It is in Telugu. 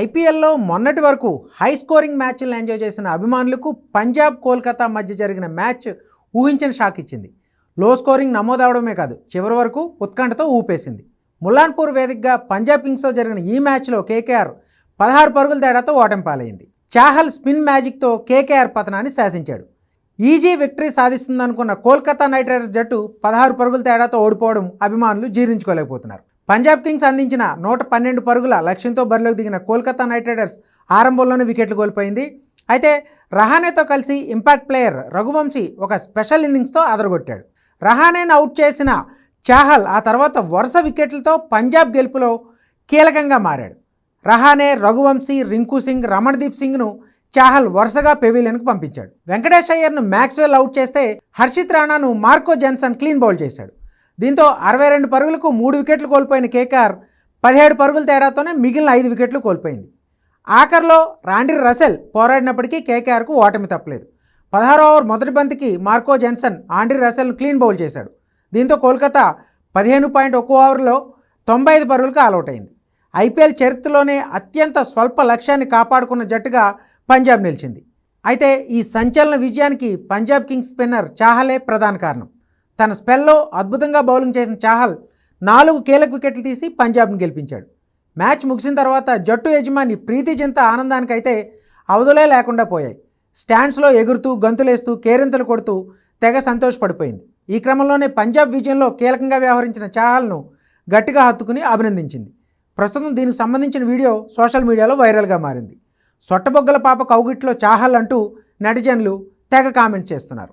ఐపీఎల్లో మొన్నటి వరకు హై స్కోరింగ్ మ్యాచ్లను ఎంజాయ్ చేసిన అభిమానులకు పంజాబ్ కోల్కతా మధ్య జరిగిన మ్యాచ్ ఊహించిన షాక్ ఇచ్చింది. లో స్కోరింగ్ నమోదవడమే కాదు, చివరి వరకు ఉత్కంఠతో ఊపేసింది. ముల్లాన్పూర్ వేదికగా పంజాబ్ కింగ్స్తో జరిగిన ఈ మ్యాచ్లో కేకేఆర్ 16 పరుగుల తేడాతో ఓటమి పాలైంది. చాహల్ స్పిన్ మ్యాజిక్తో కేకేఆర్ పతనాన్ని శాసించాడు. ఈజీ విక్టరీ సాధిస్తుందనుకున్న కోల్కతా నైట్ రైడర్స్ జట్టు 16 పరుగుల తేడాతో ఓడిపోవడం అభిమానులు జీర్ణించుకోలేకపోతున్నారు. పంజాబ్ కింగ్స్ అందించిన 112 పరుగుల లక్ష్యంతో బరిలోకి దిగిన కోల్కతా నైట్ రైడర్స్ ఆరంభంలోనే వికెట్లు కోల్పోయింది. అయితే రహానేతో కలిసి ఇంపాక్ట్ ప్లేయర్ రఘువంశీ ఒక స్పెషల్ ఇన్నింగ్స్తో అదరగొట్టాడు. రహానేను అవుట్ చేసిన చాహల్ ఆ తర్వాత వరుస వికెట్లతో పంజాబ్ గెలుపులో కీలకంగా మారాడు. రహానే, రఘువంశీ, రింకు సింగ్, రమణ్దీప్ సింగ్ను చాహల్ వరుసగా పెవిలియన్కు పంపించాడు. వెంకటేష్ అయ్యర్ను మ్యాక్స్వెల్ అవుట్ చేస్తే హర్షిత్ రాణాను మార్కో జెన్సన్ క్లీన్ బౌల్ చేశాడు. దీంతో 62 పరుగులకు 3 వికెట్లు కోల్పోయిన కేకేఆర్ 17 పరుగుల తేడాతోనే మిగిలిన 5 వికెట్లు కోల్పోయింది. ఆఖర్లో రాండీ రసెల్ పోరాడినప్పటికీ కేకేఆర్కు ఓటమి తప్పలేదు. 16వ ఓవర్ మొదటి బంతికి మార్కో జెన్సన్ ఆండ్రీ రసెల్ను క్లీన్ బౌల్ చేశాడు. దీంతో కోల్కతా 15.1 ఓవర్లో 95 పరుగులకు ఆలౌట్ అయింది. ఐపీఎల్ చరిత్రలోనే అత్యంత స్వల్ప లక్ష్యాన్ని కాపాడుకున్న జట్టుగా పంజాబ్ నిలిచింది. అయితే ఈ సంచలన విజయానికి పంజాబ్ కింగ్స్ స్పిన్నర్ చాహలే ప్రధాన కారణం. తన స్పెల్లో అద్భుతంగా బౌలింగ్ చేసిన చాహల్ 4 కీలక వికెట్లు తీసి పంజాబ్ను గెలిపించాడు. మ్యాచ్ ముగిసిన తర్వాత జట్టు యజమాని ప్రీతి జింతా ఆనందానికైతే అవధులే లేకుండా పోయాయి. స్టాండ్స్లో ఎగురుతూ, గంతులేస్తూ, కేరింతలు కొడుతూ తెగ సంతోషపడిపోయింది. ఈ క్రమంలోనే పంజాబ్ విజయంలో కీలకంగా వ్యవహరించిన చాహల్ను గట్టిగా హత్తుకుని అభినందించింది. ప్రస్తుతం దీనికి సంబంధించిన వీడియో సోషల్ మీడియాలో వైరల్గా మారింది. సొట్టబొగ్గల పాప కౌగిట్లో చాహల్ అంటూ నెటిజన్లు తెగ కామెంట్ చేస్తున్నారు.